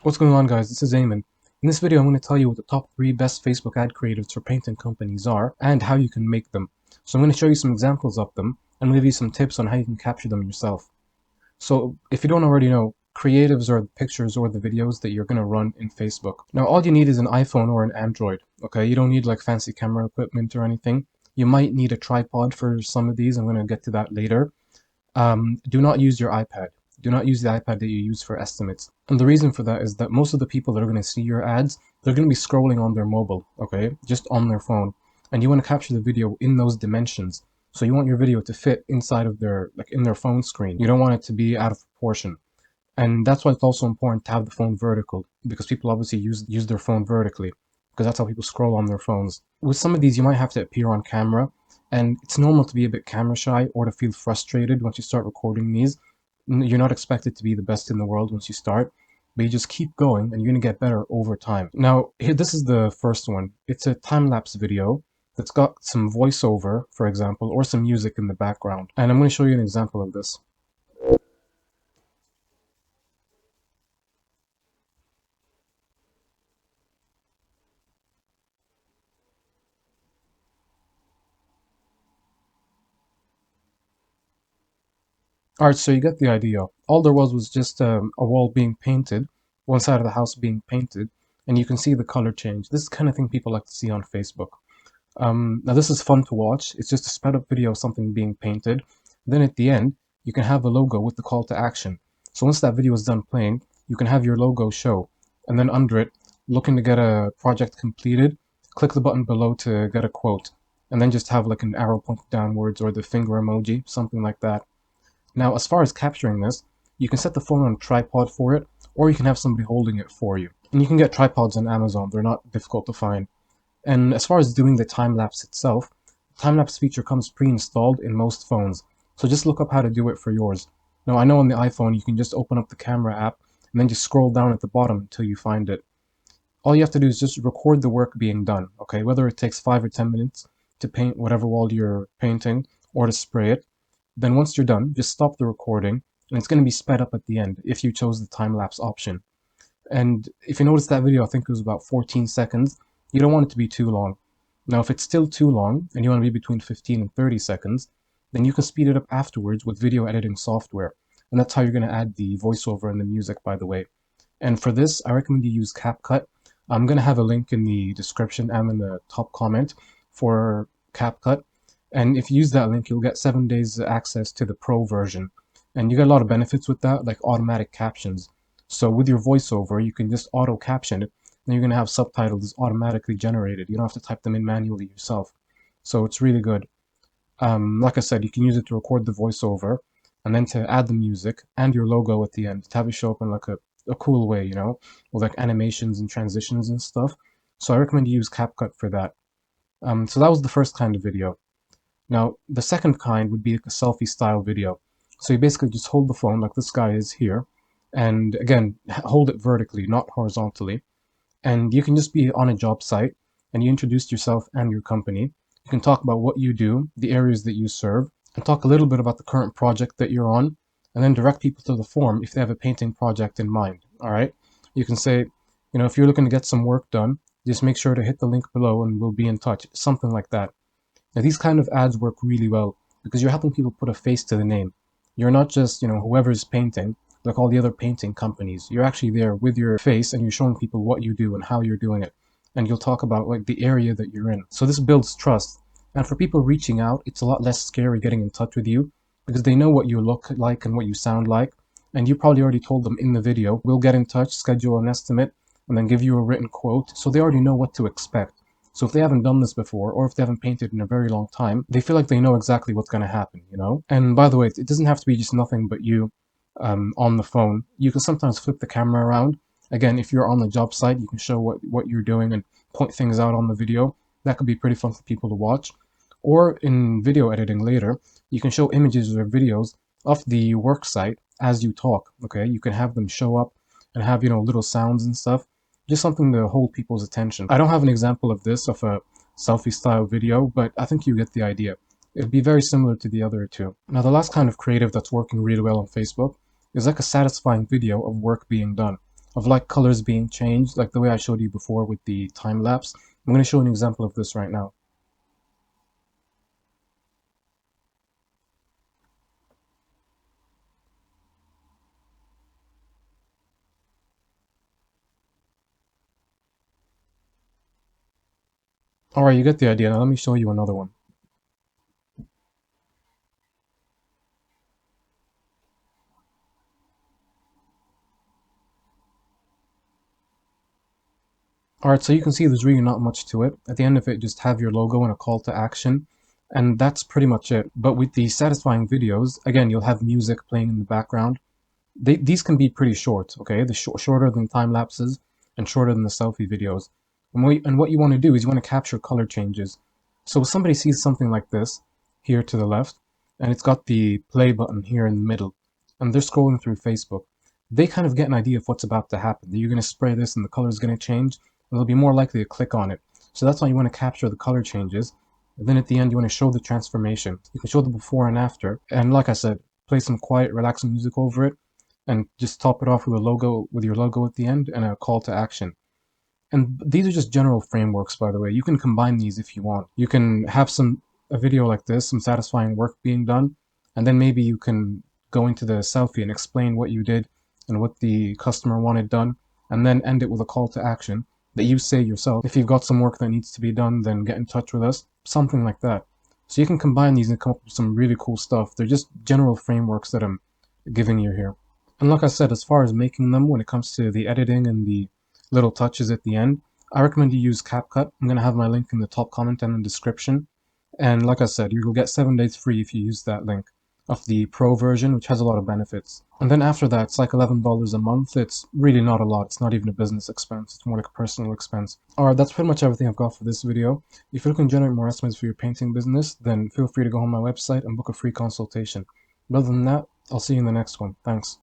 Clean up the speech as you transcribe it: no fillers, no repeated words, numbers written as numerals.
What's going on, guys? This is Eamon. In this video, I'm going to tell you what the top 3 best Facebook ad creatives for painting companies are and how you can make them. So I'm going to show you some examples of them and give you some tips on how you can capture them yourself. So if you don't already know, creatives are the pictures or the videos that you're going to run in Facebook. Now, all you need is an iPhone or an Android, okay? You don't need like fancy camera equipment or anything. You might need a tripod for some of these. I'm going to get to that later. Do not use your iPad. Do not use the iPad that you use for estimates. And the reason for that is that most of the people that are going to see your ads, they're going to be scrolling on their mobile, okay? Just on their phone. And you want to capture the video in those dimensions. So you want your video to fit inside of their, like in their phone screen. You don't want it to be out of proportion. And that's why it's also important to have the phone vertical, because people obviously use their phone vertically, because that's how people scroll on their phones. With some of these, you might have to appear on camera, and it's normal to be a bit camera shy or to feel frustrated once you start recording these. You're not expected to be the best in the world once you start, but you just keep going and you're going to get better over time. Now, here, this is the first one. It's a time-lapse video that's got some voiceover, for example, or some music in the background. And I'm going to show you an example of this. Alright, so you get the idea. All there was just a wall being painted, one side of the house being painted, and you can see the color change. This is the kind of thing people like to see on Facebook. Now this is fun to watch. It's just a sped up video of something being painted. Then at the end, you can have a logo with the call to action. So once that video is done playing, you can have your logo show. And then under it, looking to get a project completed, click the button below to get a quote. And then just have like an arrow pointing downwards or the finger emoji, something like that. Now, as far as capturing this, you can set the phone on a tripod for it, or you can have somebody holding it for you. And you can get tripods on Amazon. They're not difficult to find. And as far as doing the time-lapse itself, the time-lapse feature comes pre-installed in most phones. So just look up how to do it for yours. Now, I know on the iPhone, you can just open up the camera app and then just scroll down at the bottom until you find it. All you have to do is just record the work being done, okay? Whether it takes 5 or 10 minutes to paint whatever wall you're painting or to spray it. Then once you're done, just stop the recording, and it's going to be sped up at the end if you chose the time-lapse option. And if you notice that video, I think it was about 14 seconds, you don't want it to be too long. Now, if it's still too long, and you want to be between 15 and 30 seconds, then you can speed it up afterwards with video editing software. And that's how you're going to add the voiceover and the music, by the way. And for this, I recommend you use CapCut. I'm going to have a link in the description and in the top comment for CapCut. And if you use that link, you'll get 7 days access to the Pro version. And you get a lot of benefits with that, like automatic captions. So with your voiceover, you can just auto caption it, and you're going to have subtitles automatically generated. You don't have to type them in manually yourself. So it's really good. Like I said, you can use it to record the voiceover, and then to add the music and your logo at the end, to have it show up in like a cool way, you know, with like animations and transitions and stuff. So I recommend you use CapCut for that. So that was the first kind of video. Now, the second kind would be like a selfie style video. So you basically just hold the phone like this guy is here, and again, hold it vertically, not horizontally. And you can just be on a job site, and you introduce yourself and your company. You can talk about what you do, the areas that you serve, and talk a little bit about the current project that you're on, and then direct people to the form if they have a painting project in mind, all right? You can say, you know, if you're looking to get some work done, just make sure to hit the link below and we'll be in touch, something like that. Now, these kind of ads work really well because you're helping people put a face to the name. You're not just, you know, whoever's painting, like all the other painting companies. You're actually there with your face and you're showing people what you do and how you're doing it. And you'll talk about like the area that you're in. So this builds trust. And for people reaching out, it's a lot less scary getting in touch with you because they know what you look like and what you sound like. And you probably already told them in the video, we'll get in touch, schedule an estimate, and then give you a written quote. So they already know what to expect. So if they haven't done this before, or if they haven't painted in a very long time, they feel like they know exactly what's going to happen, you know? And by the way, it doesn't have to be just nothing but you on the phone. You can sometimes flip the camera around. Again, if you're on the job site, you can show what you're doing and point things out on the video. That could be pretty fun for people to watch. Or in video editing later, you can show images or videos of the work site as you talk, okay? You can have them show up and have, you know, little sounds and stuff. Just something to hold people's attention. I don't have an example of this, of a selfie style video, but I think you get the idea. It'd be very similar to the other two. Now, the last kind of creative that's working really well on Facebook is like a satisfying video of work being done. of like colors being changed, like the way I showed you before with the time lapse. I'm going to show an example of this right now. Alright, you get the idea. Now let me show you another one. Alright, so you can see there's really not much to it. At the end of it, just have your logo and a call to action, and that's pretty much it. But with the satisfying videos, again, you'll have music playing in the background. These can be pretty short, okay? Shorter than time lapses and shorter than the selfie videos. And what you want to do is you want to capture color changes. So if somebody sees something like this here to the left, and it's got the play button here in the middle, and they're scrolling through Facebook, they kind of get an idea of what's about to happen. That you're going to spray this and the color is going to change, and they'll be more likely to click on it. So that's why you want to capture the color changes. And then at the end, you want to show the transformation. You can show the before and after. And like I said, play some quiet, relaxing music over it, and just top it off with a logo, with your logo at the end and a call to action. And these are just general frameworks, by the way. You can combine these if you want. You can have a video like this, some satisfying work being done, and then maybe you can go into the selfie and explain what you did and what the customer wanted done, and then end it with a call to action that you say yourself. If you've got some work that needs to be done, then get in touch with us. Something like that. So you can combine these and come up with some really cool stuff. They're just general frameworks that I'm giving you here. And like I said, as far as making them, when it comes to the editing and the little touches at the end, I recommend you use CapCut. I'm going to have my link in the top comment and the description. And like I said, you will get 7 days free if you use that link of the Pro version, which has a lot of benefits. And then after that, it's like $11 a month. It's really not a lot. It's not even a business expense. It's more like a personal expense. Alright, that's pretty much everything I've got for this video. If you're looking to generate more estimates for your painting business, then feel free to go on my website and book a free consultation. But other than that, I'll see you in the next one. Thanks.